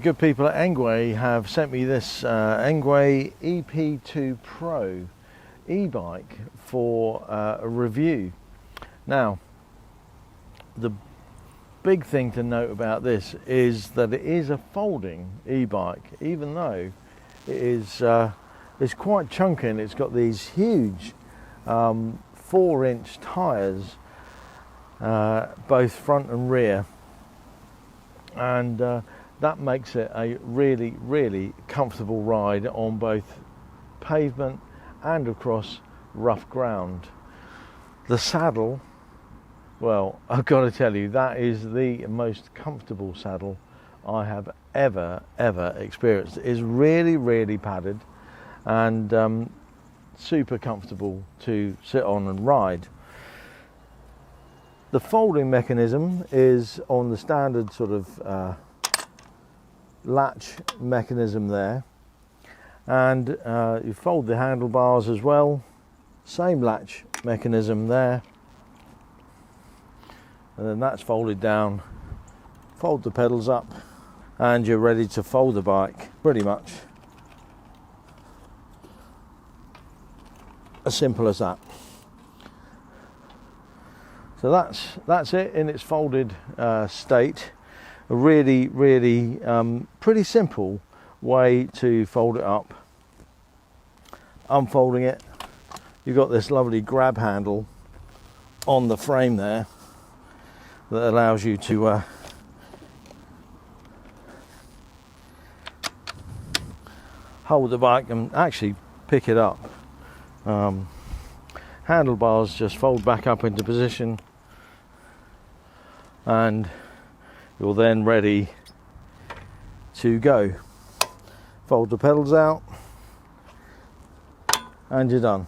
Good people at ENGWE have sent me this ENGWE EP2 Pro e-bike for a review. Now, the big thing to note about this is that it is a folding e-bike, even though it is it's quite chunky and it's got these huge 4-inch tyres, both front and rear, and that makes it a really comfortable ride on both pavement and across rough ground. The saddle, well, I've got to tell you, that is the most comfortable saddle I have ever experienced. It is really padded and super comfortable to sit on and ride. The folding mechanism is on the standard sort of latch mechanism there, and you fold the handlebars as well, same latch mechanism there, and then that's folded down. Fold the pedals up and you're ready to fold the bike, pretty much as simple as that. So that's it in its folded state. A really pretty simple way to fold it up. Unfolding it, you've got this lovely grab handle on the frame there that allows you to hold the bike and actually pick it up. Handlebars just fold back up into position, and you're then ready to go. Fold the pedals out and you're done.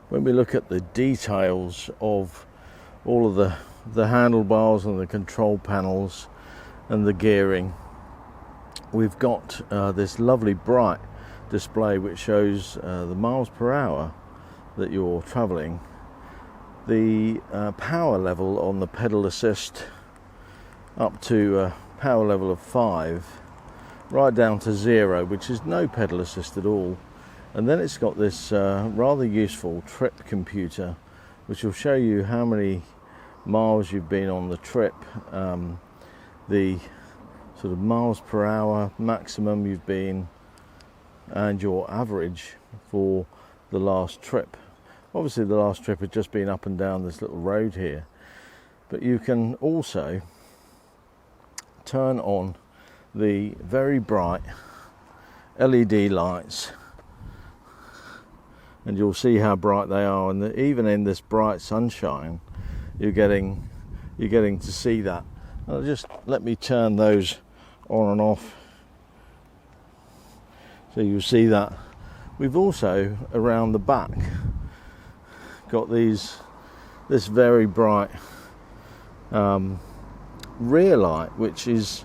When we look at the details of all of the handlebars and the control panels and the gearing, we've got this lovely bright display which shows the miles per hour that you're traveling, the power level on the pedal assist up to a power level of 5, right down to 0, which is no pedal assist at all. And then it's got this rather useful trip computer which will show you how many miles you've been on the trip, the sort of miles per hour maximum you've been, and your average for the last trip. Obviously the last trip had just been up and down this little road here, but you can also turn on the very bright LED lights, and you'll see how bright they are, and even in this bright sunshine you're getting to see that. Just let me turn those on and off so you'll see that. We've also around the back got this very bright rear light, which is,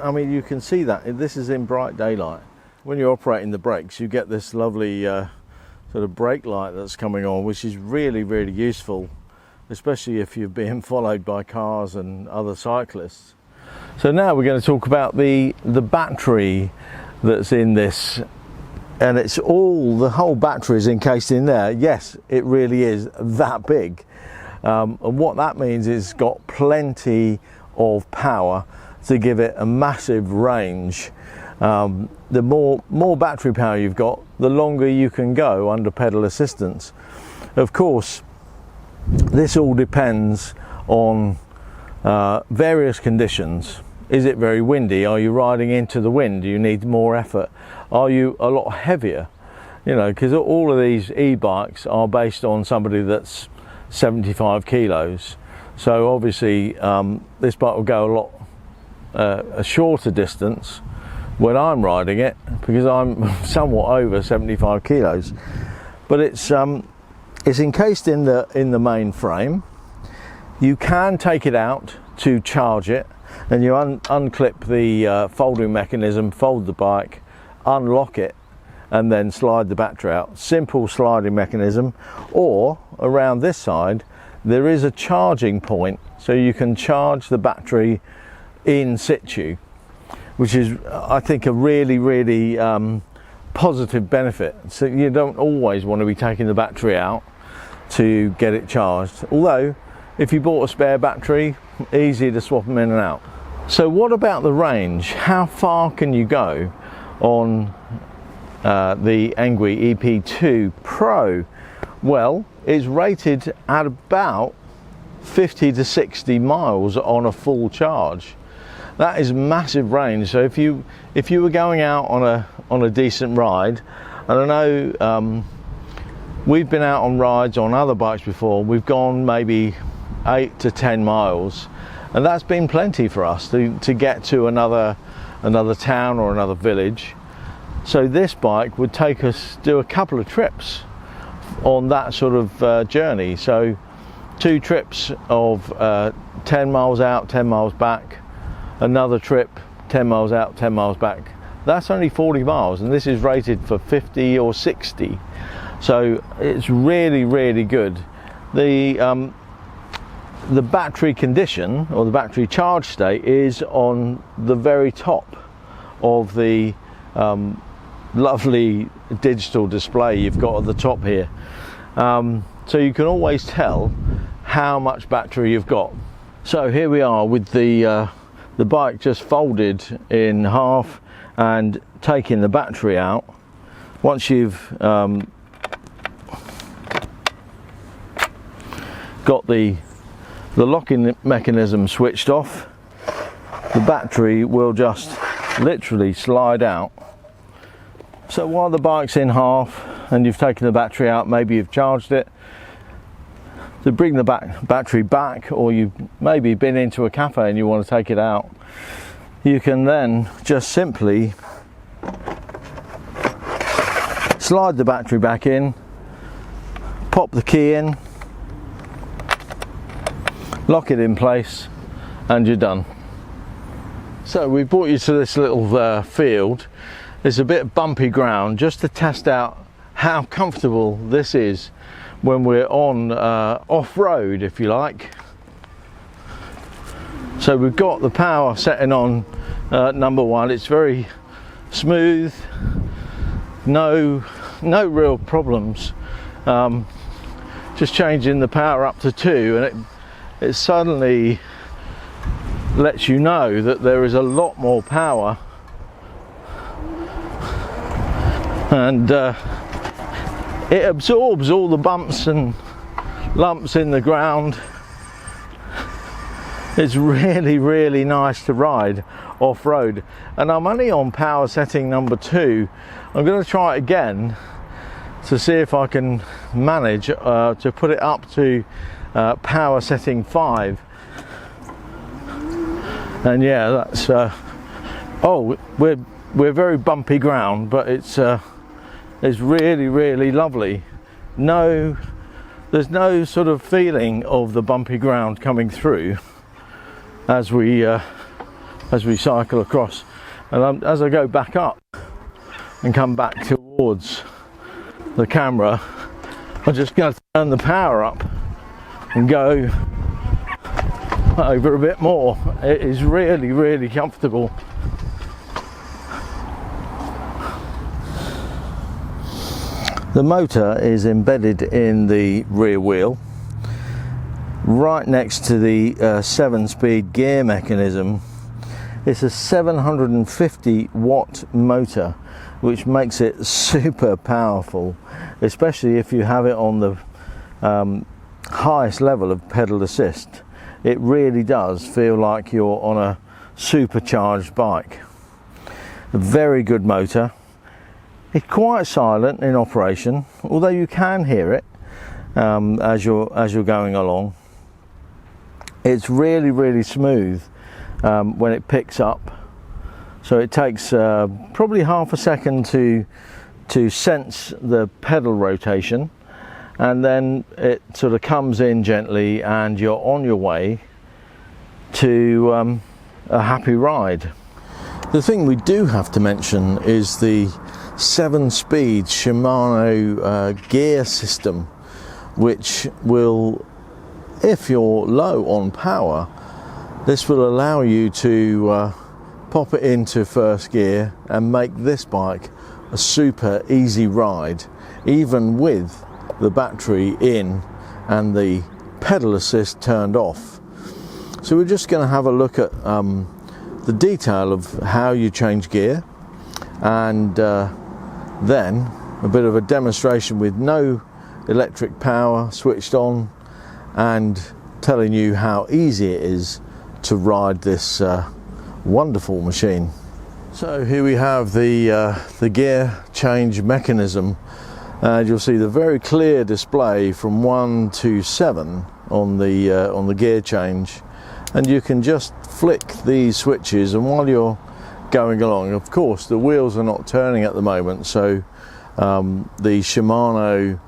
I mean, you can see that this is in bright daylight. When you're operating the brakes, you get this lovely sort of brake light that's coming on, which is really useful, especially if you're being followed by cars and other cyclists. So now we're going to talk about the battery that's in this, and the whole battery is encased in there. Yes, it really is that big. And what that means is it's got plenty of power to give it a massive range. The more battery power you've got, the longer you can go under pedal assistance. Of course, this all depends on various conditions. Is it very windy? Are you riding into the wind? Do you need more effort? Are you a lot heavier? You know, because all of these e-bikes are based on somebody that's 75 kilos. So obviously this bike will go a lot a shorter distance when I'm riding it, because I'm somewhat over 75 kilos. But it's encased in the main frame. You can take it out to charge it, and you unclip the folding mechanism, fold the bike, unlock it, and then slide the battery out. Simple sliding mechanism. Or around this side there is a charging point, so you can charge the battery in situ, which is, I think, a really positive benefit. So you don't always want to be taking the battery out to get it charged, although if you bought a spare battery, easy to swap them in and out. So what about the range? How far can you go on the ENGWE EP2 Pro? Well, it's rated at about 50 to 60 miles on a full charge. That is massive range. So if you were going out on a decent ride, and I know we've been out on rides on other bikes before, we've gone maybe 8 to 10 miles, and that's been plenty for us to get to another town or another village. So this bike would take us do a couple of trips on that sort of journey. So 2 trips of 10 miles out, 10 miles back, another trip 10 miles out, 10 miles back. That's only 40 miles, and this is rated for 50 or 60. So it's really good. The battery condition, or the battery charge state, is on the very top of the lovely digital display you've got at the top here. So you can always tell how much battery you've got. So here we are with the bike just folded in half and taking the battery out. Once you've got the locking mechanism switched off, the battery will just literally slide out. So while the bike's in half and you've taken the battery out, maybe you've charged it, to bring the battery back, or you've maybe been into a cafe and you want to take it out, you can then just simply slide the battery back in, pop the key in, lock it in place, and you're done. So we brought you to this little field. It's a bit bumpy ground, just to test out how comfortable this is when we're on off-road, if you like. So we've got the power setting on number 1. It's very smooth, no real problems. Just changing the power up to 2, and it suddenly lets you know that there is a lot more power, and it absorbs all the bumps and lumps in the ground. It's really nice to ride off-road, and I'm only on power setting number 2. I'm going to try it again to see if I can manage to put it up to power setting 5. And yeah, that's oh, we're very bumpy ground, but it's really lovely. There's no sort of feeling of the bumpy ground coming through as we cycle across. And as I go back up and come back towards the camera, I'm just going to turn the power up and go over a bit more. It is really comfortable. The motor is embedded in the rear wheel, right next to the 7-speed gear mechanism. It's a 750 watt motor, which makes it super powerful, especially if you have it on the highest level of pedal assist. It really does feel like you're on a supercharged bike. A very good motor. It's quite silent in operation, although you can hear it as you're going along. It's really smooth when it picks up. So it takes probably half a second to sense the pedal rotation, and then it sort of comes in gently and you're on your way to a happy ride. The thing we do have to mention is the 7-speed Shimano gear system, which will, if you're low on power, This will allow you to pop it into first gear and make this bike a super easy ride, even with the battery in and the pedal assist turned off. So we're just going to have a look at the detail of how you change gear, and then a bit of a demonstration with no electric power switched on, and telling you how easy it is to ride this wonderful machine. So here we have the gear change mechanism, and you'll see the very clear display from 1 to 7 on the gear change, and you can just flick these switches, and while you're going along, of course the wheels are not turning at the moment, so the Shimano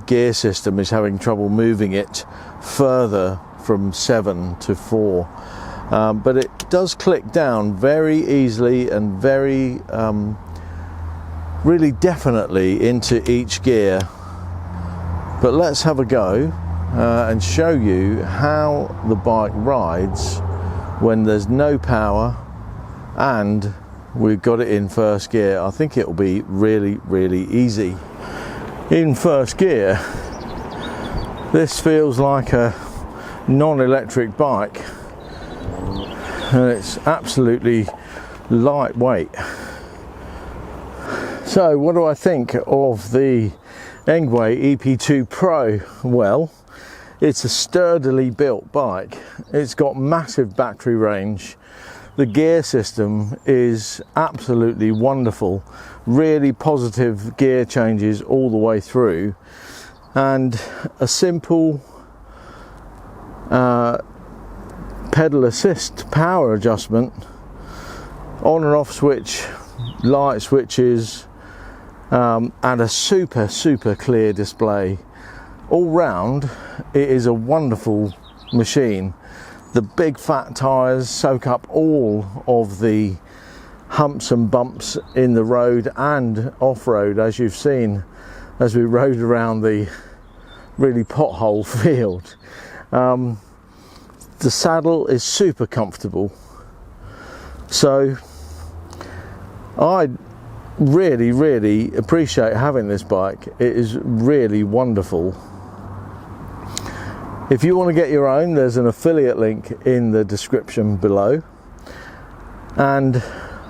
gear system is having trouble moving it further from 7 to 4. But it does click down very easily and very really definitely into each gear. But let's have a go and show you how the bike rides when there's no power and we've got it in first gear. I think it will be really easy. In first gear, this feels like a non-electric bike, and it's absolutely lightweight. So what do I think of the ENGWE EP2 Pro? Well, it's a sturdily built bike. It's got massive battery range. The gear system is absolutely wonderful, really positive gear changes all the way through, and a simple pedal assist power adjustment, on and off switch, light switches, and a super clear display. All round it is a wonderful machine. The big fat tyres soak up all of the humps and bumps in the road and off-road, as you've seen as we rode around the really pothole field. The saddle is super comfortable, so I really appreciate having this bike. It is really wonderful. If you want to get your own, there's an affiliate link in the description below, and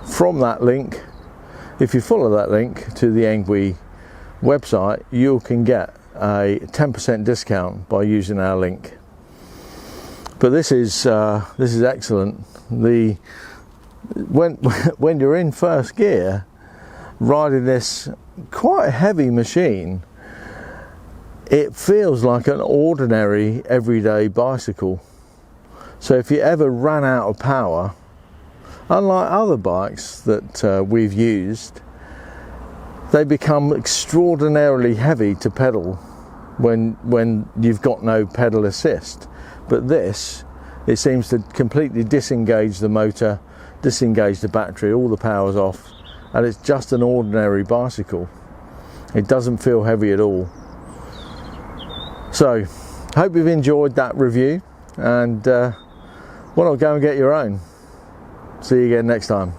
from that link, if you follow that link to the ENGWE website, you can get a 10% discount by using our link. But this is excellent. When you're in first gear, riding this quite heavy machine, it feels like an ordinary everyday bicycle. So if you ever ran out of power, unlike other bikes that we've used, they become extraordinarily heavy to pedal when you've got no pedal assist. But this, it seems to completely disengage the motor, disengage the battery, all the power's off, and it's just an ordinary bicycle. It doesn't feel heavy at all. So, hope you've enjoyed that review, and why not go and get your own. See you again next time.